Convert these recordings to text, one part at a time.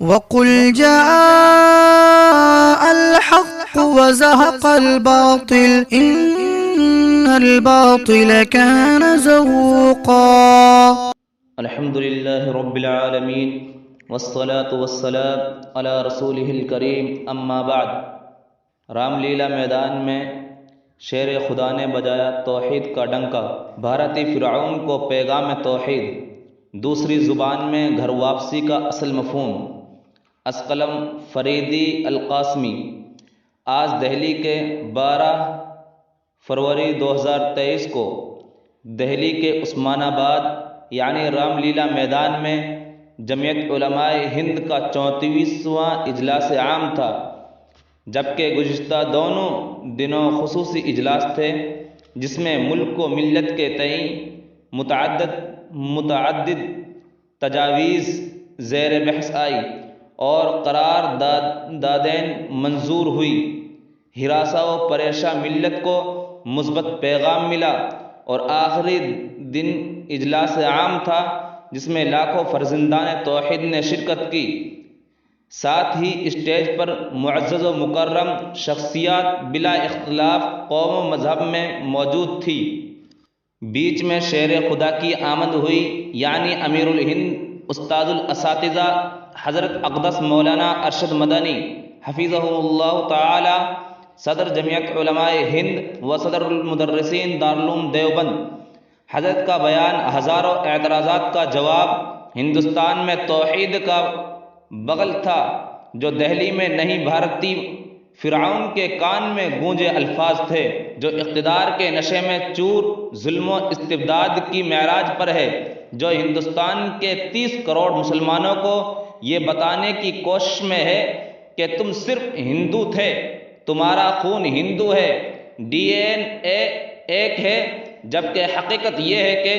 وقل جاء الحق وزهق الباطل إن الباطل كان زهوقا. الحمد للہ رب العالمین والصلاة والسلام علی رسولہ الکریم، اما بعد۔ رام لیلا میدان میں شیر خدا نے بجایا توحید کا ڈنکا، بھارتی فرعون کو پیغام توحید، دوسری زبان میں گھر واپسی کا اصل مفہوم۔ اسقلم فریدی القاسمی۔ آج دہلی کے 12 فروری 2023 کو دہلی کے عثمان آباد یعنی رام لیلا میدان میں جمعیت علماء ہند کا 34واں اجلاس عام تھا، جبکہ گزشتہ دونوں دنوں خصوصی اجلاس تھے جس میں ملک و ملت کے تئیں متعدد تجاویز زیر بحث آئی اور قرار دادیں منظور ہوئی۔ ہراساں و پریشاں ملت کو مثبت پیغام ملا اور آخری دن اجلاس عام تھا جس میں لاکھوں فرزندان توحید نے شرکت کی۔ ساتھ ہی اسٹیج پر معزز و مکرم شخصیات بلا اختلاف قوم و مذہب میں موجود تھی۔ بیچ میں شیر خدا کی آمد ہوئی، یعنی امیر الہند استاد الاساتذہ حضرت اقدس مولانا ارشد مدنی حفظہ اللہ تعالی، صدر جمعیت علماء ہند و صدر المدرسین دارالعلوم دیوبند۔ حضرت کا بیان ہزاروں اعتراضات کا جواب۔ ہندوستان میں توحید کا بغل تھا جو دہلی میں نہیں بھارتی فرعون کے کان میں گونجے الفاظ تھے، جو اقتدار کے نشے میں چور، ظلم و استبداد کی معراج پر ہے، جو ہندوستان کے 30 کروڑ مسلمانوں کو یہ بتانے کی کوشش میں ہے کہ تم صرف ہندو تھے، تمہارا خون ہندو ہے، ڈی این اے ایک ہے، جبکہ حقیقت یہ ہے کہ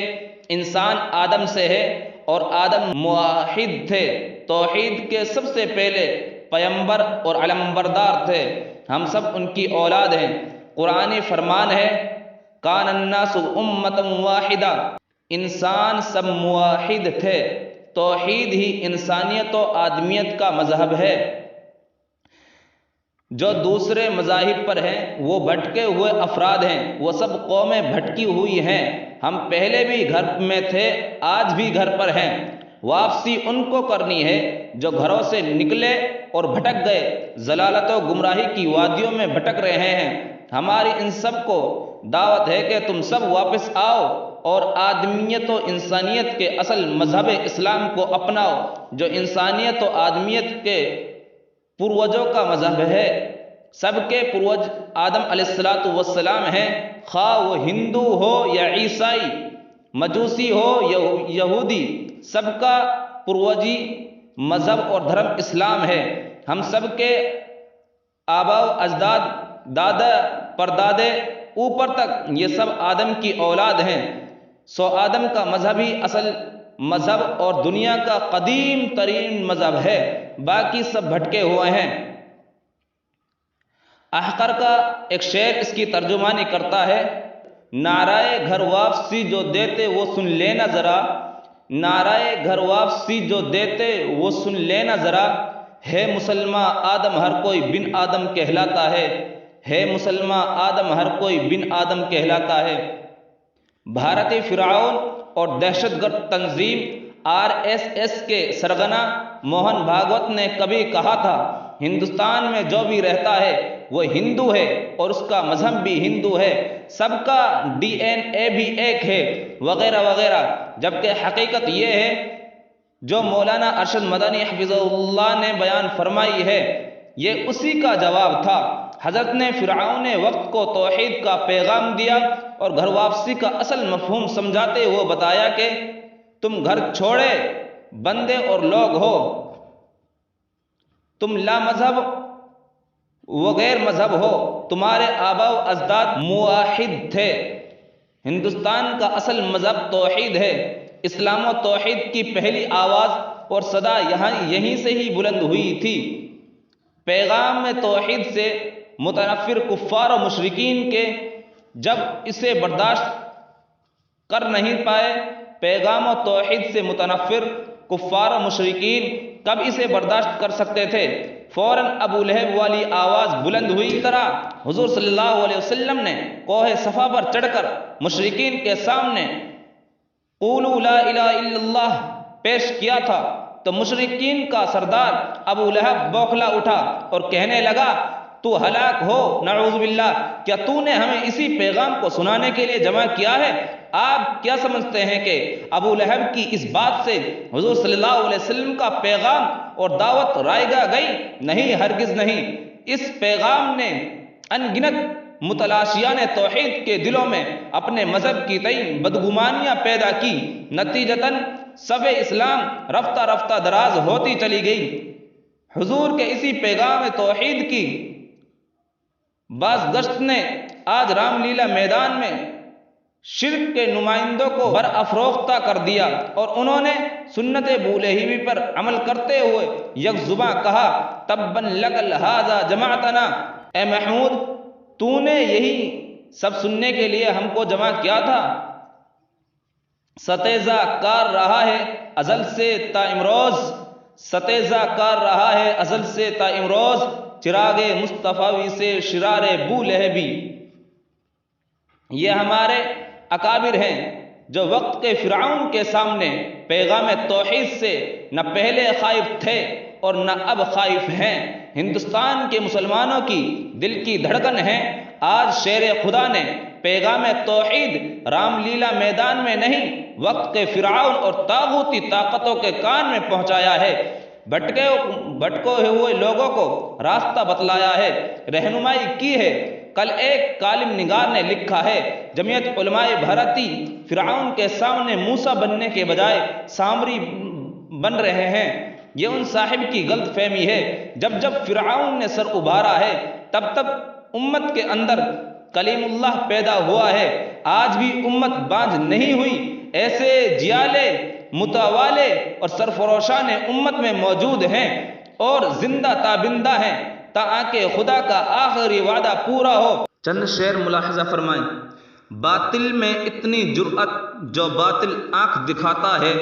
انسان آدم سے ہے اور آدم موحد تھے، توحید کے سب سے پہلے پیمبر اور علمبردار تھے، ہم سب ان کی اولاد ہیں۔ قرآنی فرمان ہے کان الناس امۃ واحدہ، انسان سب موحد تھے۔ توحید ہی انسانیت و آدمیت کا مذہب ہے۔ جو دوسرے مذاہب پر ہیں وہ بھٹکے ہوئے افراد ہیں، وہ سب قومیں بھٹکی ہوئی ہیں۔ ہم پہلے بھی گھر میں تھے، آج بھی گھر پر ہیں۔ واپسی ان کو کرنی ہے جو گھروں سے نکلے اور بھٹک گئے، ضلالت و گمراہی کی وادیوں میں بھٹک رہے ہیں۔ ہماری ان سب کو دعوت ہے کہ تم سب واپس آؤ اور آدمیت و انسانیت کے اصل مذہب اسلام کو اپناؤ، جو انسانیت و آدمیت کے پروجوں کا مذہب ہے۔ سب کے پروج آدم علیہ السلام ہیں، خواہ وہ ہندو ہو یا عیسائی، مجوسی ہو یا یہودی، سب کا پروجی مذہب اور دھرم اسلام ہے۔ ہم سب کے آباء و اجداد، دادا پردادے اوپر تک یہ سب آدم کی اولاد ہیں، سو آدم کا مذہب ہی اصل مذہب اور دنیا کا قدیم ترین مذہب ہے، باقی سب بھٹکے ہوئے ہیں۔ احقر کا ایک شعر اس کی ترجمانی کرتا ہے، نعرہ گھر واپسی جو دیتے وہ سن لینا ذرا، نعرہ گھر واپسی جو دیتے وہ سن لینا ذرا، ہے مسلمان آدم ہر کوئی بن آدم کہلاتا ہے مسلمان آدم ہر کوئی بن آدم کہلاتا ہے۔ بھارتی فرعون اور دہشت گرد تنظیم RSS کے سرغنہ موہن بھاگوت نے کبھی کہا تھا ہندوستان میں جو بھی رہتا ہے وہ ہندو ہے اور اس کا مذہب بھی ہندو ہے، سب کا DNA بھی ایک ہے، وغیرہ وغیرہ، جبکہ حقیقت یہ ہے جو مولانا ارشد مدنی حفظہ اللہ نے بیان فرمائی ہے، یہ اسی کا جواب تھا۔ حضرت نے فرعون وقت کو توحید کا پیغام دیا اور گھر واپسی کا اصل مفہوم سمجھاتے ہوئے بتایا کہ تم گھر چھوڑے بندے اور لوگ ہو، تم لا مذہب و غیر مذہب ہو، تمہارے آباء و اجداد موحد تھے۔ ہندوستان کا اصل مذہب توحید ہے۔ اسلام و توحید کی پہلی آواز اور صدا یہیں سے ہی بلند ہوئی تھی۔ پیغام توحید سے متنفر کفار و مشرکین کے جب اسے برداشت کر نہیں پائے، پیغام و توحید سے متنفر کفار و مشرکین کب اسے برداشت کر سکتے تھے؟ فوراً ابو لہب والی آواز بلند ہوئی۔ اس طرح حضور صلی اللہ علیہ وسلم نے کوہ صفا پر چڑھ کر مشرکین کے سامنے قولوا لا الہ الا اللہ پیش کیا تھا تو مشرکین کا سردار ابو لہب بوکھلا اٹھا اور کہنے لگا تو ہلاک ہو، نعوذ باللہ، کیا تو نے ہمیں اسی پیغام کو سنانے کے لیے جمع کیا ہے؟ آپ کیا سمجھتے ہیں کہ ابو لہب کی اس بات سے حضور صلی اللہ علیہ وسلم کا پیغام اور دعوت رائگاں گئی؟ نہیں، ہرگز نہیں۔ اس پیغام نے ان گنت متلاشیان توحید کے دلوں میں اپنے مذہب کی تئیں بدگمانیاں پیدا کی، نتیجتاً صف اسلام رفتہ رفتہ دراز ہوتی چلی گئی۔ حضور کے اسی پیغام توحید کی باز گشت نے آج رام لیلا میدان میں شرک کے نمائندوں کو برافروختہ کر دیا اور انہوں نے سنت بولہیوی پر عمل کرتے ہوئے یک زباں کہا تباً لک لہذا جمعتنا، اے محمود تو نے یہی سب سننے کے لیے ہم کو جمع کیا تھا؟ ستیزہ کار رہا ہے ازل سے تا امروز، ستیزہ کار رہا ہے ازل سے تا امروز، چراغ مصطفی سے شرار بو لہبی۔ یہ ہمارے اکابر ہیں جو وقت کے فرعون کے سامنے پیغام توحید سے نہ پہلے خائف تھے اور نہ اب خائف ہیں۔ ہندوستان کے مسلمانوں کی دل کی دھڑکن ہیں۔ آج شیر خدا نے پیغام توحید رام لیلا میدان میں نہیں، وقت کے فرعون اور طاغوتی طاقتوں کے کان میں پہنچایا ہے۔ بھٹکے ہوئے لوگوں کو راستہ بتلایا ہے، رہنمائی کی ہے۔ کل ایک کالم نگار نے لکھا ہے جمعیت علماء بھارتی فرعون کے سامنے موسیٰ بننے کے بجائے سامری بن رہے ہیں۔ یہ ان صاحب کی غلط فہمی ہے۔ جب جب فرعون نے سر ابھارا ہے تب تب امت کے اندر کلیم اللہ پیدا ہوا ہے۔ آج بھی امت بانجھ نہیں ہوئی۔ ایسے جیالے، متوالے اور سرفروشان امت میں موجود ہیں اور زندہ تابندہ ہیں تاکہ خدا کا آخری وعدہ پورا ہو۔ چند شعر ملاحظہ فرمائیں۔ باطل میں اتنی جرأت جو باطل آنکھ دکھاتا ہے،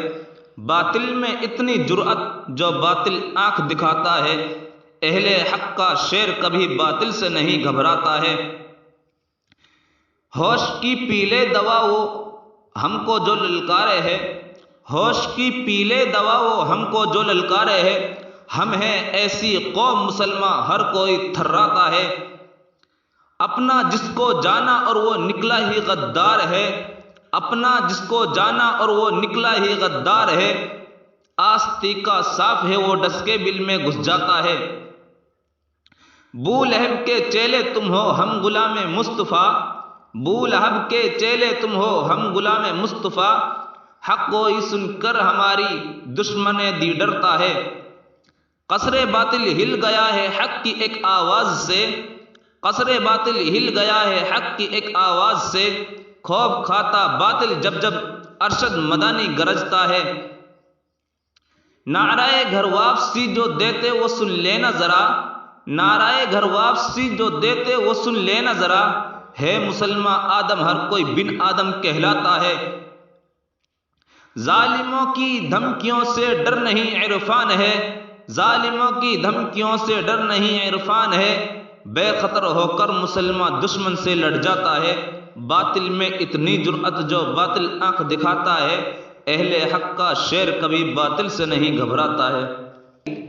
باطل میں اتنی جرأت جو باطل آنکھ دکھاتا ہے، اہل حق کا شیر کبھی باطل سے نہیں گھبراتا ہے۔ ہوش کی پیلے دوا وہ ہم کو جو للکارے ہے، ہوش کی پیلے دوا وہ ہم کو جو للکارے ہے، ہم ہیں ایسی قوم مسلمہ ہر کوئی تھراتا ہے۔ اپنا جس کو جانا اور وہ نکلا ہی غدار ہے، اپنا جس کو جانا اور وہ نکلا ہی غدار ہے، آستی کا صاف ہے وہ ڈس کے بل میں گھس جاتا ہے۔ بو لہب کے چیلے تم ہو ہم غلام مصطفیٰ، بو لہب کے چیلے تم ہو ہم غلام مصطفیٰ، حق کوئی سن کر ہماری دشمن دی ڈرتا ہے۔ قصر باطل ہل گیا ہے حق کی ایک آواز سے، قصر باطل ہل گیا ہے حق کی ایک آواز سے، خوف کھاتا باطل جب جب ارشد مدانی گرجتا ہے۔ نعرہ گھر واپسی جو دیتے وہ سن لینا ذرا، نعرہ گھر واپسی جو دیتے وہ سن لینا ذرا، ہے مسلمہ آدم ہر کوئی بن آدم کہلاتا ہے۔ ظالموں کی دھمکیوں سے ڈر نہیں عرفان ہے، ظالموں کی دھمکیوں سے ڈر نہیں عرفان ہے، بے خطر ہو کر مسلمہ دشمن سے لڑ جاتا ہے۔ باطل میں اتنی جرأت جو باطل آنکھ دکھاتا ہے، اہل حق کا شیر کبھی باطل سے نہیں گھبراتا ہے۔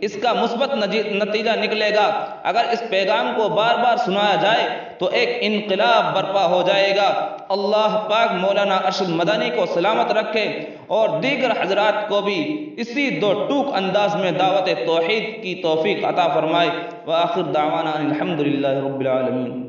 اس کا مثبت نتیجہ نکلے گا۔ اگر اس پیغام کو بار بار سنایا جائے تو ایک انقلاب برپا ہو جائے گا۔ اللہ پاک مولانا ارشد مدنی کو سلامت رکھے اور دیگر حضرات کو بھی اسی دو ٹوک انداز میں دعوت توحید کی توفیق عطا فرمائے۔ وآخر دعوانا الحمدللہ رب العالمین۔